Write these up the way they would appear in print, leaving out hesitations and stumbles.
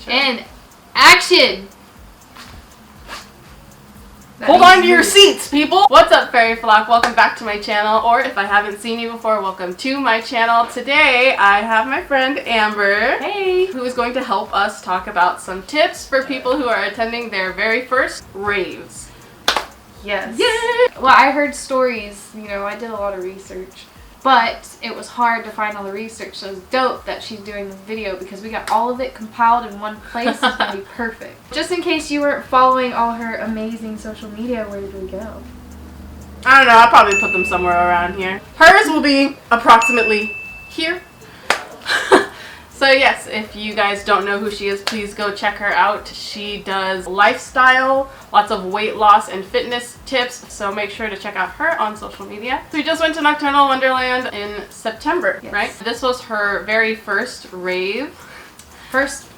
intro. And action! Hold on to your seats, people! What's up, fairy flock? Welcome back to my channel, or if I haven't seen you before, welcome to my channel. Today, I have my friend Amber, Hey! who is going to help us talk about some tips for people who are attending their very first raves. Yes. Yay! Well, I heard stories, I did a lot of research. But it was hard to find all the research, so it's dope that she's doing this video because we got all of it compiled in one place. It's gonna be perfect. Just in case you weren't following all her amazing social media, where did we go? I don't know, I'll probably put them somewhere around here. Hers will be approximately here. So yes, if you guys don't know who she is, please go check her out. She does lifestyle, lots of weight loss and fitness tips, so make sure to check out her on social media. So we just went to Nocturnal Wonderland in September, Yes. right? This was her very first rave. First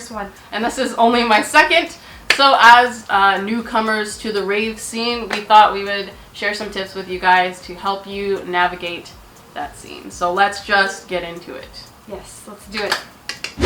one. And this is only my second. So as newcomers to the rave scene, we thought we would share some tips with you guys to help you navigate that scene. So let's just get into it. Yes, let's do it.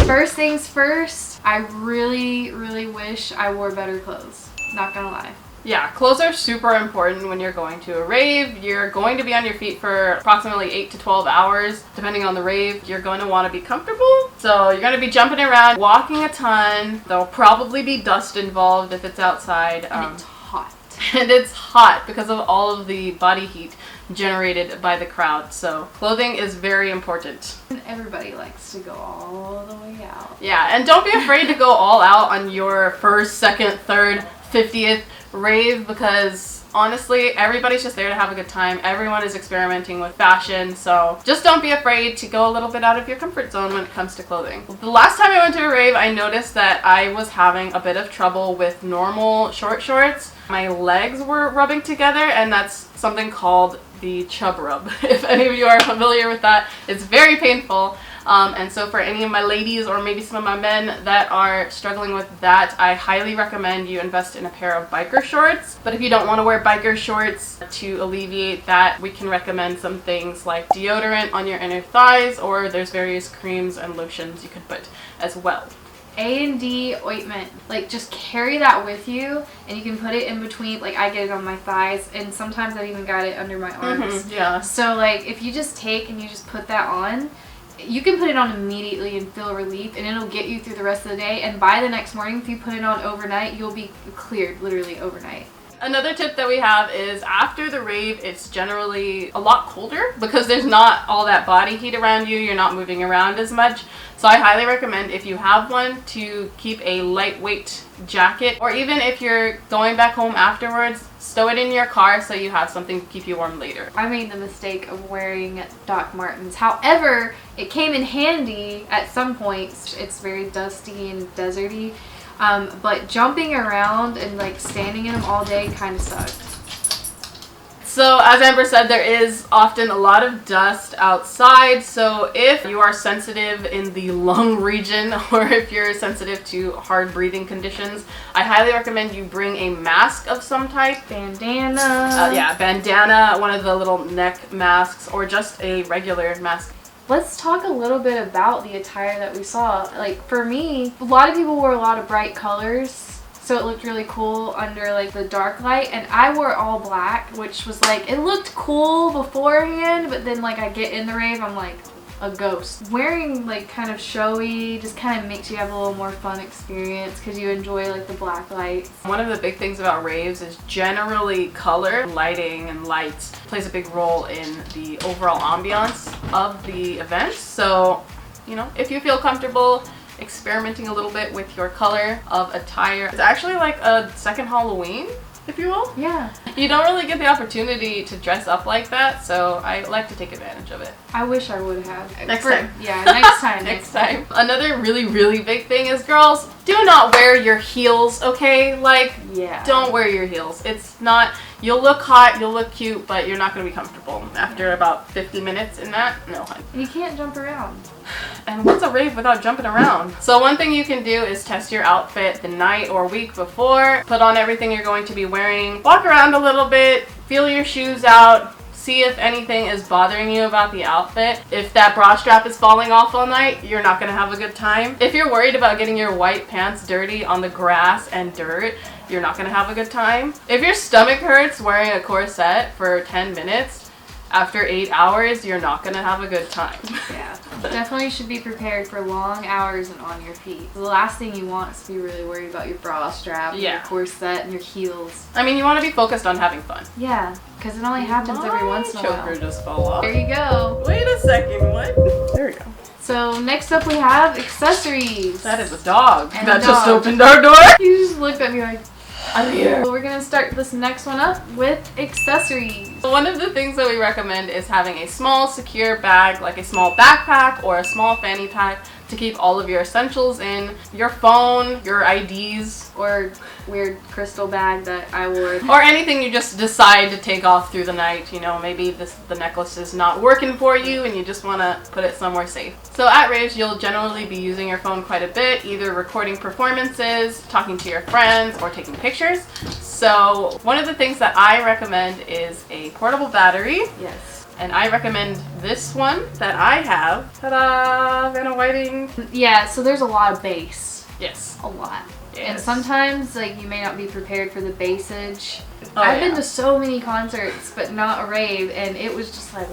First things first, I really, really wish I wore better clothes. Not gonna lie. Yeah, clothes are super important when you're going to a rave. You're going to be on your feet for approximately 8 to 12 hours, depending on the rave. You're going to want to be comfortable. So you're going to be jumping around, walking a ton. There'll probably be dust involved if it's outside. And it's hot. And it's hot because of all of the body heat generated by the crowd. So clothing is very important. And everybody likes to go all the way out. Yeah, and don't be afraid to go all out on your first, second, third, 50th rave, because honestly, everybody's just there to have a good time. Everyone is experimenting with fashion, so just don't be afraid to go a little bit out of your comfort zone when it comes to clothing. The last time I went to a rave, I noticed that I was having a bit of trouble with normal short shorts. My legs were rubbing together, and that's something called the chub rub. If any of you are familiar with that, it's very painful. And so for any of my ladies or maybe some of my men that are struggling with that, I highly recommend you invest in a pair of biker shorts. But if you don't want to wear biker shorts, to alleviate that, we can recommend some things like deodorant on your inner thighs, or there's various creams and lotions you could put as well. A&D ointment. Like, just carry that with you, and you can put it in between. Like, I get it on my thighs, and sometimes I've even got it under my arms. Yeah. So, like, if you just take and you just put that on, you can put it on immediately and feel relief, and it'll get you through the rest of the day. And by the next morning, if you put it on overnight, you'll be cleared literally overnight. Another tip that we have is after the rave, it's generally a lot colder because there's not all that body heat around you. You're not moving around as much. So I highly recommend, if you have one, to keep a lightweight jacket, or even if you're going back home afterwards, stow it in your car so you have something to keep you warm later. I made the mistake of wearing Doc Martens. However, it came in handy at some points. It's very dusty and deserty. But jumping around and like standing in them all day kind of sucked. So as Amber said, there is often a lot of dust outside. So if you are sensitive in the lung region, or if you're sensitive to hard breathing conditions, I highly recommend you bring a mask of some type. Bandana. Yeah, bandana, one of the little neck masks, or just a regular mask. Let's talk a little bit about the attire that we saw. Like, for me, a lot of people wore a lot of bright colors, so it looked really cool under like the dark light, and I wore all black, which was like, it looked cool beforehand, but then like I get in the rave, I'm like a ghost. Wearing like kind of showy just kind of makes you have a little more fun experience because you enjoy like the black lights. One of the big things about raves is generally color. Lighting and lights plays a big role in the overall ambiance of the event. So, if you feel comfortable experimenting a little bit with your color of attire, it's actually like a second Halloween, if you will. Yeah. You don't really get the opportunity to dress up like that, so I like to take advantage of it. I wish I would have. Next time. Yeah, next time. Next time. Another really, really big thing is, girls, do not wear your heels, okay? Like, yeah. Don't wear your heels. It's not, you'll look hot, you'll look cute, but you're not going to be comfortable after about 50 minutes in that. No, honey. You can't jump around. And what's a rave without jumping around? So one thing you can do is test your outfit the night or week before. Put on everything you're going to be wearing. Walk around a little bit. Feel your shoes out. See if anything is bothering you about the outfit. If that bra strap is falling off all night, you're not gonna have a good time. If you're worried about getting your white pants dirty on the grass and dirt, you're not gonna have a good time. If your stomach hurts wearing a corset for 10 minutes, after 8 hours, you're not gonna have a good time. Yeah. Definitely should be prepared for long hours and on your feet. The last thing you want is to be really worried about your bra strap, and your corset, and your heels. I mean, you want to be focused on having fun. Yeah, because it only happens every once in a while. Choker just fell off. There you go. Wait a second, what? There we go. So next up we have accessories. That is a dog And that a just dog. opened our door. You just looked at me like, I'm here. so we're gonna start this next one up with accessories. One of the things that we recommend is having a small secure bag, like a small backpack or a small fanny pack, to keep all of your essentials in. Your phone, your IDs, Or weird crystal bag that I wore. or anything you just decide to take off through the night. You know, maybe the necklace is not working for you and you just want to put it somewhere safe. So at raves, you'll generally be using your phone quite a bit, either recording performances, talking to your friends, or taking pictures. So one of the things that I recommend is a portable battery. Yes. And I recommend this one that I have. Ta-da! Vanna Whiting. Yeah, so there's a lot of bass. Yes. A lot. Yes. And sometimes, like, you may not be prepared for the bassage. Oh, I've yeah. been to so many concerts, but not a rave, and it was just like,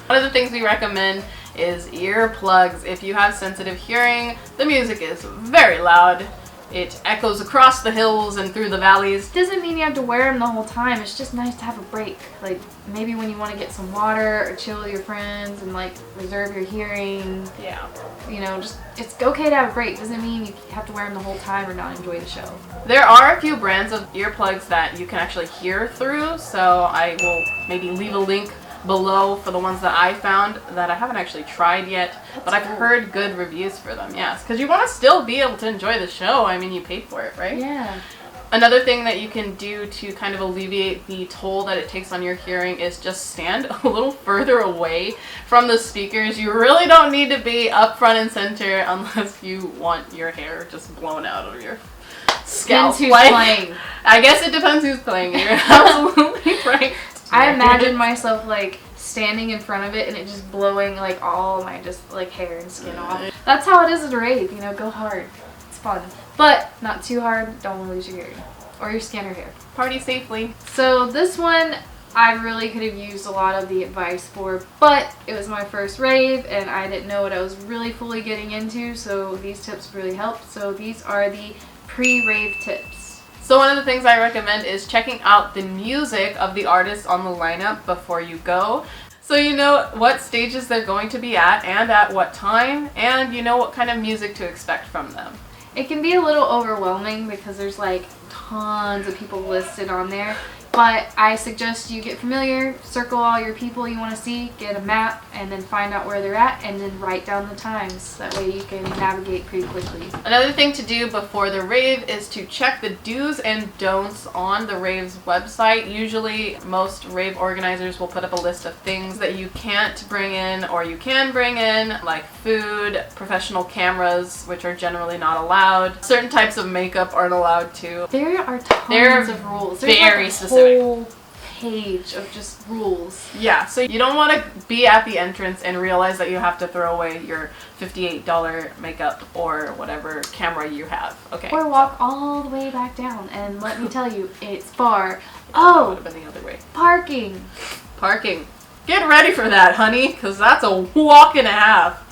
One of the things we recommend is earplugs. If you have sensitive hearing, the music is very loud. It echoes across the hills and through the valleys. doesn't mean you have to wear them the whole time. It's just nice to have a break. Like, maybe when you want to get some water or chill with your friends and, like, reserve your hearing. Yeah. You know, just, it's okay to have a break. Doesn't mean you have to wear them the whole time or not enjoy the show. There are a few brands of earplugs that you can actually hear through, so I will maybe leave a link below for the ones that I found that I haven't actually tried yet, but I've heard good reviews for them, yes. Because you want to still be able to enjoy the show. I mean, you paid for it, right? Yeah. Another thing that you can do to kind of alleviate the toll that it takes on your hearing is just stand a little further away from the speakers. You really don't need to be up front and center unless you want your hair just blown out of your scalp. Depends who's playing. I guess it depends who's playing. You're absolutely right. I imagine myself, like, standing in front of it and it just blowing, like, all my just, like, hair and skin off. That's how it is at a rave, you know, go hard. It's fun. But not too hard, don't want to lose your hearing. Or your skin or hair. Party safely. So this one, I really could have used a lot of the advice for, but it was my first rave and I didn't know what I was really fully getting into, so these tips really helped. So these are the pre-rave tips. So one of the things I recommend is checking out the music of the artists on the lineup before you go. So you know what stages they're going to be at and at what time, and you know what kind of music to expect from them. It can be a little overwhelming because there's like tons of people listed on there. But I suggest you get familiar, circle all your people you want to see, get a map, and then find out where they're at, and then write down the times. That way you can navigate pretty quickly. Another thing to do before the rave is to check the do's and don'ts on the rave's website. Usually most rave organizers will put up a list of things that you can't bring in or you can bring in, like food, professional cameras, which are generally not allowed. Certain types of makeup aren't allowed to. There are tons of rules. There's very like a specific. whole page of just rules. Yeah, so you don't want to be at the entrance and realize that you have to throw away your $58 makeup or whatever camera you have. Okay. Or walk all the way back down, and let me tell you, it's far. That would Oh, have been the other way. parking. Parking. Get ready for that, honey, because that's a walk and a half.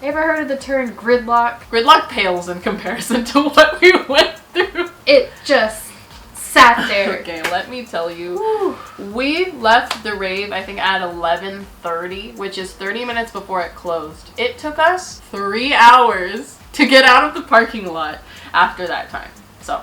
Ever heard of the term gridlock? Gridlock pales in comparison to what we went through. It just sat there. Okay, let me tell you. Whew. We left the rave, I think, at 11:30, which is 30 minutes before it closed. It took us 3 hours to get out of the parking lot after that time. So,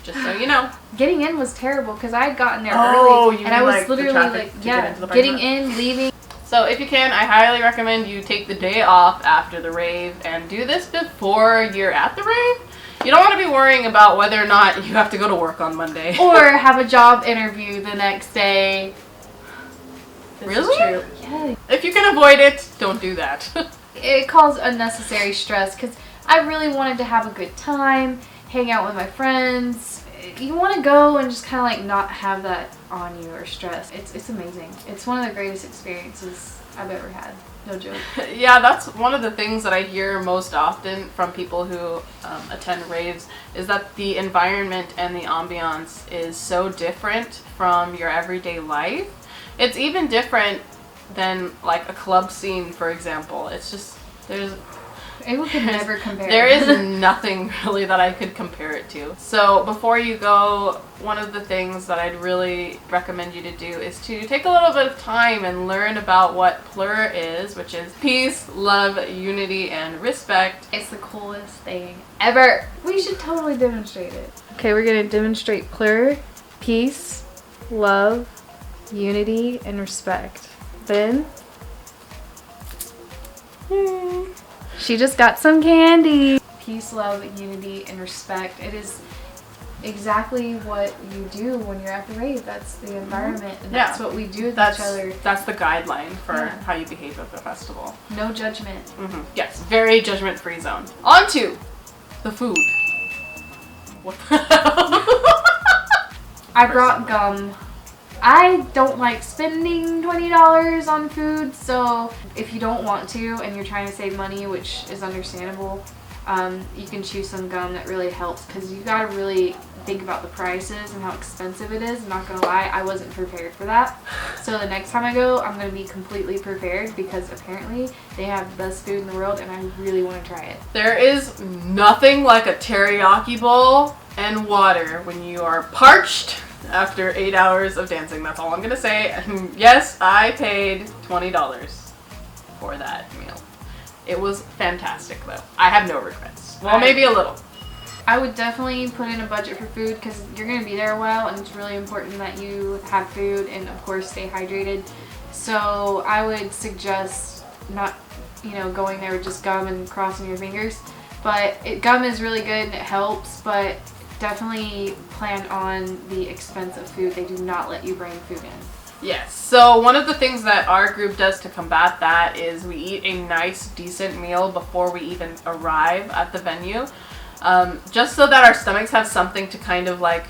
just so you know. Getting in was terrible because I had gotten there Oh, early, you and I mean, was like, the literally traffic like, to get yeah, into the parking getting lot? in, leaving. So if you can, I highly recommend you take the day off after the rave and do this before you're at the rave. You don't want to be worrying about whether or not you have to go to work on Monday. Or have a job interview the next day. This is Really? true. Yeah. If you can avoid it, don't do that. It caused unnecessary stress because I really wanted to have a good time, hang out with my friends. you want to go and just kind of like not have that on you or stress. It's amazing. It's one of the greatest experiences I've ever had. No joke. Yeah, that's one of the things that I hear most often from people who attend raves is that the environment and the ambiance is so different from your everyday life. It's even different than like a club scene, for example. It's just, It could never compare. There is nothing really that I could compare it to. So before you go, one of the things that I'd really recommend you to do is to take a little bit of time and learn about what PLUR is, which is peace, love, unity, and respect. It's the coolest thing ever. We should totally demonstrate it. Okay, we're gonna demonstrate PLUR, peace, love, unity, and respect. Then, she just got some candy. Peace, love, unity, and respect. It is exactly what you do when you're at the rave. That's the environment, and that's what we do with each other. That's the guideline for how you behave at the festival. No judgment. Yes, very judgment-free zone. On to the food. What the hell? I brought gum. I don't like spending $20 on food, so if you don't want to and you're trying to save money, which is understandable, you can choose some gum that really helps, because you gotta really think about the prices and how expensive it is. I'm not gonna lie, I wasn't prepared for that. So the next time I go, I'm gonna be completely prepared, because apparently they have the best food in the world and I really want to try it. There is nothing like a teriyaki bowl and water when you are parched after 8 hours of dancing. That's all I'm gonna say. And yes, I paid $20 for that meal. It was fantastic though. I have no regrets. Well, maybe a little. I would definitely put in a budget for food, because you're going to be there a while and it's really important that you have food and of course stay hydrated. So I would suggest not, going there with just gum and crossing your fingers. But gum is really good and it helps, but definitely plan on the expensive food. They do not let you bring food in. Yes. So one of the things that our group does to combat that is we eat a nice, decent meal before we even arrive at the venue. Just so that our stomachs have something to kind of like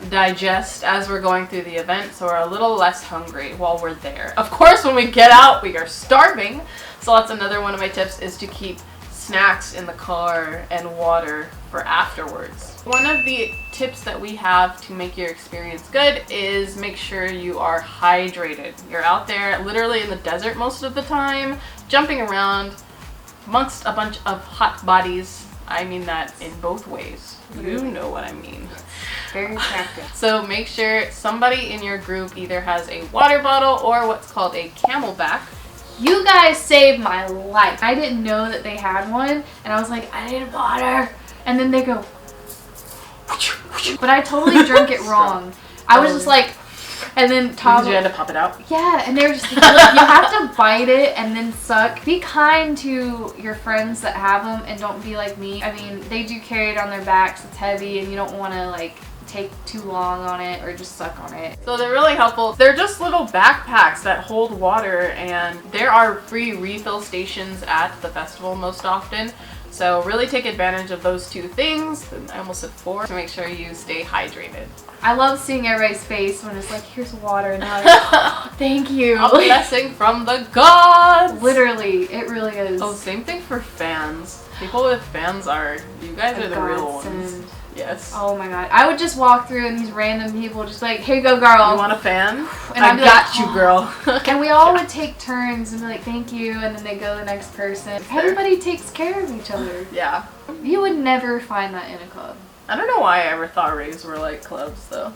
digest as we're going through the event, so we're a little less hungry while we're there. Of course, when we get out, we are starving. So that's another one of my tips, is to keep snacks in the car and water for afterwards. One of the tips that we have to make your experience good is make sure you are hydrated. You're out there literally in the desert most of the time, jumping around amongst a bunch of hot bodies. I mean that in both ways. You know what I mean. Very attractive. So make sure somebody in your group either has a water bottle or what's called a Camelback. You guys saved my life. I didn't know that they had one, and I was like, I need water. And then they go, but I totally drank it wrong. I was just like, and then Tom. You had to pop it out? Yeah, and they were just like, look, you have to bite it and then suck. Be kind to your friends that have them and don't be like me. I mean, they do carry it on their backs. It's heavy and you don't want to like take too long on it or just suck on it. So they're really helpful. They're just little backpacks that hold water, and there are free refill stations at the festival most often. So really take advantage of those two things. I almost said 4, to make sure you stay hydrated. I love seeing everybody's face when it's like, here's water, and I'm like, oh, thank you. A blessing from the gods! Literally, it really is. Oh, same thing for fans. People with fans you guys are the real ones. Yes. Oh my god. I would just walk through and these random people just like, here you go, girl. You want a fan? And I got you, girl. And we all would take turns and be like, thank you, and then they go to the next person. Everybody takes care of each other. Yeah. You would never find that in a club. I don't know why I ever thought raves were like clubs, though.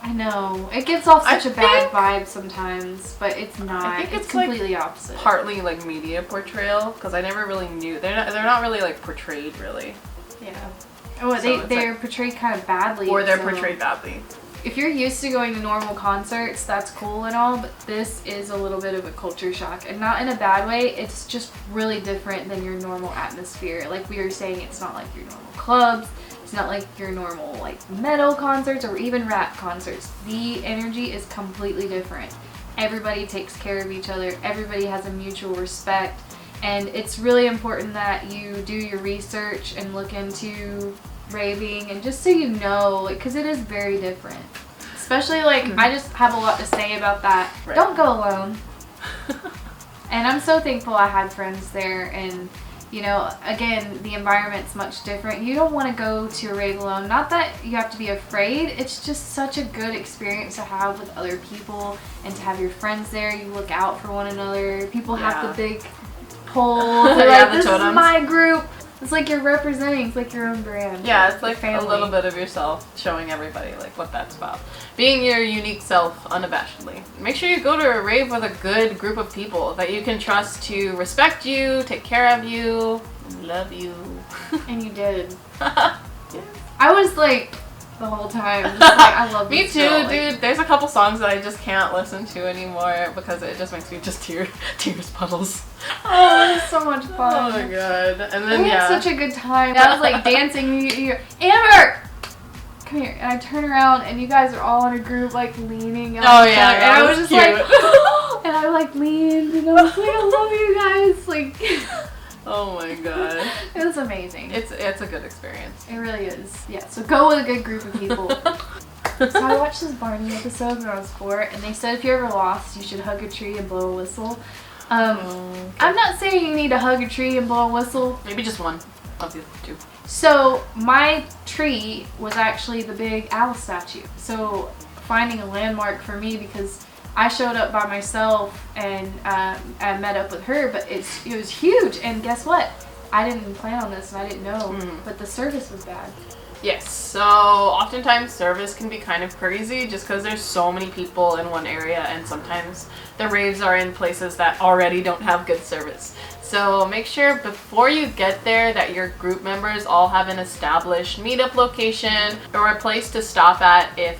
I know. It gives off such a bad vibe sometimes, but it's not. I think it's completely like opposite. Partly like media portrayal, because I never really knew. They're not really like portrayed, really. Yeah. Oh, so they're portrayed kind of badly. Or they're portrayed badly. If you're used to going to normal concerts, that's cool and all, but this is a little bit of a culture shock. And not in a bad way, it's just really different than your normal atmosphere. Like we were saying, it's not like your normal clubs. It's not like your normal like metal concerts or even rap concerts. The energy is completely different. Everybody takes care of each other. Everybody has a mutual respect. And it's really important that you do your research and look into raving, and just so you know, like, because it is very different. Especially, like, I just have a lot to say about that. Right. Don't go alone. And I'm so thankful I had friends there, and, you know, again, the environment's much different. You don't want to go to a rave alone. Not that you have to be afraid. It's just such a good experience to have with other people and to have your friends there. You look out for one another. People have the big poles. They're like, this is my group. It's like you're representing. It's like your own brand. Yeah, it's like family. A little bit of yourself, showing everybody like what that's about. Being your unique self unabashedly. Make sure you go to a rave with a good group of people that you can trust to respect you, take care of you, love you. And you did. Yeah. I was like, the whole time, just like, I love Me you too, still. dude. There's a couple songs that I just can't listen to anymore because it just makes me just tears puddles. Oh, it was so much Oh fun. my god. And then We had such a good time. I was like dancing. Amber, come here. And I turn around and you guys are all in a group, like leaning on Oh each yeah, other. And I was just cute. like, and I like leaned and I was like, I love you guys. Like, oh my god. it was amazing. It's a good experience. It really is. Yeah. So go with a good group of people. So I watched this Barney episode when I was 4, and they said if you're ever lost, you should hug a tree and blow a whistle. Okay. I'm not saying you need to hug a tree and blow a whistle. Maybe just one of the two. So my tree was actually the big owl statue. So finding a landmark for me, because I showed up by myself and I met up with her, but it was huge. And guess what? I didn't plan on this and I didn't know, but the service was bad. Yes, so oftentimes service can be kind of crazy just because there's so many people in one area, and sometimes the raves are in places that already don't have good service. So make sure before you get there that your group members all have an established meetup location or a place to stop at if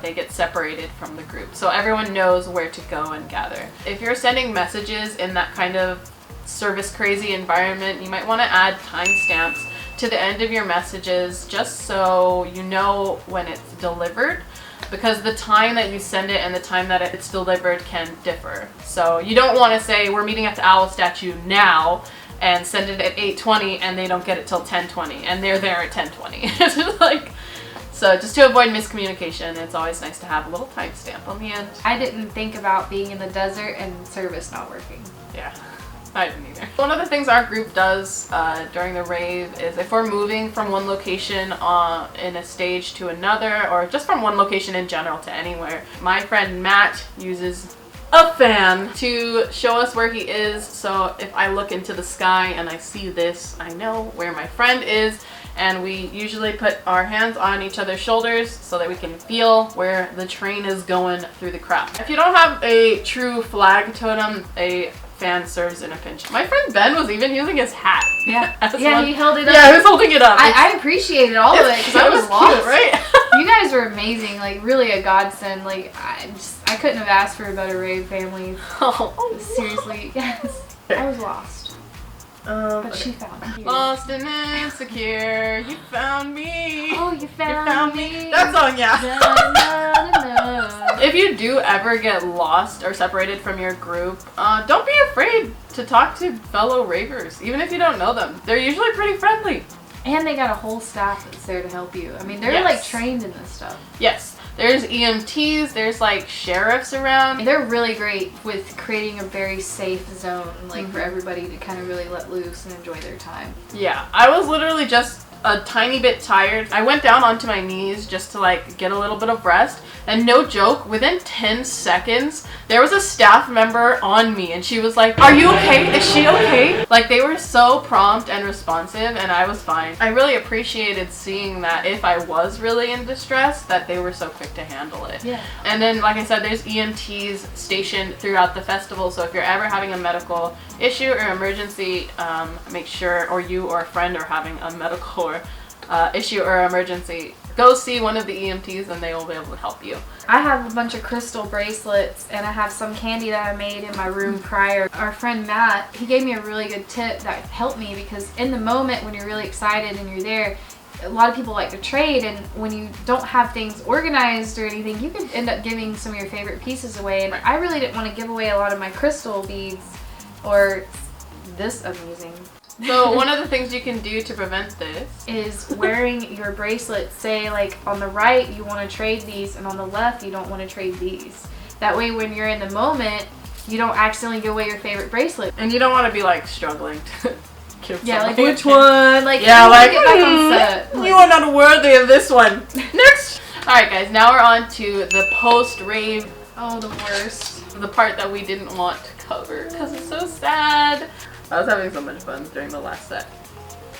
they get separated from the group, so everyone knows where to go and gather. If you're sending messages in that kind of service crazy environment, you might want to add timestamps to the end of your messages just so you know when it's delivered, because the time that you send it and the time that it's delivered can differ. So you don't want to say we're meeting at the owl statue now and send it at 8:20 and they don't get it till 10:20 and they're there at 10:20. It's just like, so just to avoid miscommunication, it's always nice to have a little timestamp on the end. I didn't think about being in the desert and service not working. Yeah. I didn't either. One of the things our group does during the rave is if we're moving from one location in a stage to another, or just from one location in general to anywhere, my friend Matt uses a fan to show us where he is. So if I look into the sky and I see this, I know where my friend is. And we usually put our hands on each other's shoulders so that we can feel where the train is going through the crowd. If you don't have a true flag totem, a fan serves in a pinch. My friend Ben was even using his hat. Yeah, yeah, he held it up. Yeah, he was holding it up. I appreciated all of it because I was lost. Cute, right? You guys were amazing, like really a godsend. Like I couldn't have asked for a better rave family. Oh, seriously, yes. I was lost. But she found me. Lost and insecure, you found me. Oh, you found me. That song, yeah. Na, na, na, na. If you do ever get lost or separated from your group, don't be afraid to talk to fellow ravers, even if you don't know them. They're usually pretty friendly. And they got a whole staff that's there to help you. I mean, they're like trained in this stuff. Yes. There's EMTs, there's like sheriffs around. And they're really great with creating a very safe zone, like for everybody to kind of really let loose and enjoy their time. Yeah, I was literally just a tiny bit tired. I went down onto my knees just to like get a little bit of rest, and no joke, within 10 seconds there was a staff member on me and she was like, "Are you okay? Is she okay?" Like, they were so prompt and responsive, and I was fine. I really appreciated seeing that if I was really in distress, that they were so quick to handle it. Yeah. And then, like I said, there's EMTs stationed throughout the festival, so if you're ever having a medical issue or emergency, make sure, or you or a friend are having a medical issue or emergency, go see one of the EMTs and they will be able to help you. I have a bunch of crystal bracelets, and I have some candy that I made in my room prior. Our friend Matt, he gave me a really good tip that helped me, because in the moment when you're really excited and you're there, a lot of people like to trade, and when you don't have things organized or anything, you could end up giving some of your favorite pieces away. And I really didn't want to give away a lot of my crystal beads or this amusing So one of the things you can do to prevent this is wearing your bracelets. Say like on the right you want to trade these, and on the left you don't want to trade these. That way when you're in the moment, you don't accidentally give away your favorite bracelet. And you don't want to be like struggling to give Yeah, like somebody which one? Like, yeah, like get back on set. you are not worthy of this one. Next. All right, guys. Now we're on to the post-rave. Oh, the worst. The part that we didn't want to cover because it's so sad. I was having so much fun during the last set.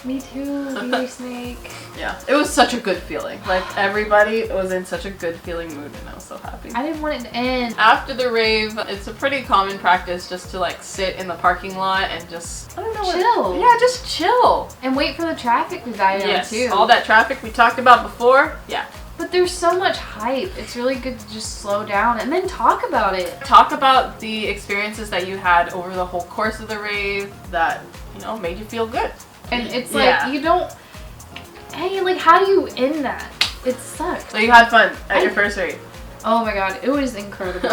Me too, Beauty Snake. Yeah, it was such a good feeling. Like everybody was in such a good feeling mood, and I was so happy. I didn't want it to end. After the rave, it's a pretty common practice just to like sit in the parking lot and just Chill. Yeah, just chill. And wait for the traffic to die down too. All that traffic we talked about before. Yeah. But there's so much hype. It's really good to just slow down and then talk about it. Talk about the experiences that you had over the whole course of the rave that, you know, made you feel good. And it's like, you don't, hey, like how do you end that? It sucks. So you had fun at your first rave. Oh my god, it was incredible.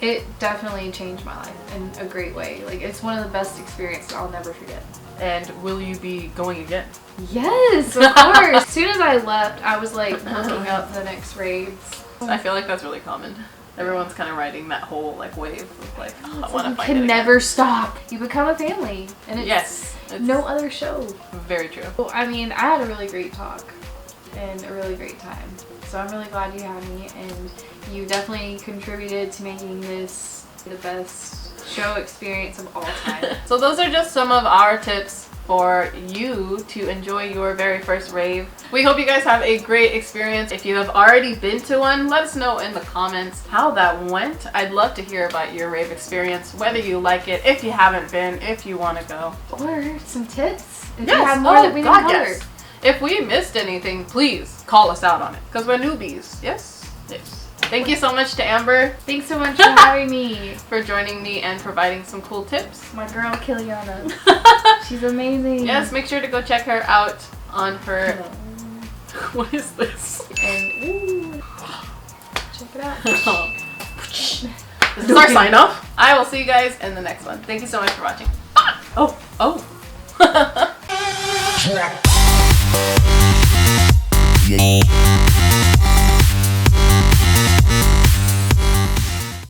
It definitely changed my life in a great way. Like it's one of the best experiences I'll never forget. And will you be going again? Yes, of course. As soon as I left, I was like looking up the next raves. I feel like that's really common. Everyone's kind of riding that whole like wave of like, oh, I want to find it can again. never stop. You become a family, and it's Yes, it's no other show. Very true. Well, I mean, I had a really great talk and a really great time. So I'm really glad you had me, and you definitely contributed to making this the best show experience of all time. So those are just some of our tips for you to enjoy your very first rave. We hope you guys have a great experience. If you have already been to one, let us know in the comments how that went. I'd love to hear about your rave experience, whether you like it, if you haven't been, if you want to go. Or some tips. If Yes. you have more that we didn't cover. Yes. If we missed anything, please call us out on it, because we're newbies. Yes? Yes. Thank you so much to Amber Thanks so much for having me. for joining me and providing some cool tips. My girl Kiliana. She's amazing. Yes, make sure to go check her out on her... What is this? And ooh, check it out. This is our sign off. I will see you guys in the next one. Thank you so much for watching. Oh. Yeah.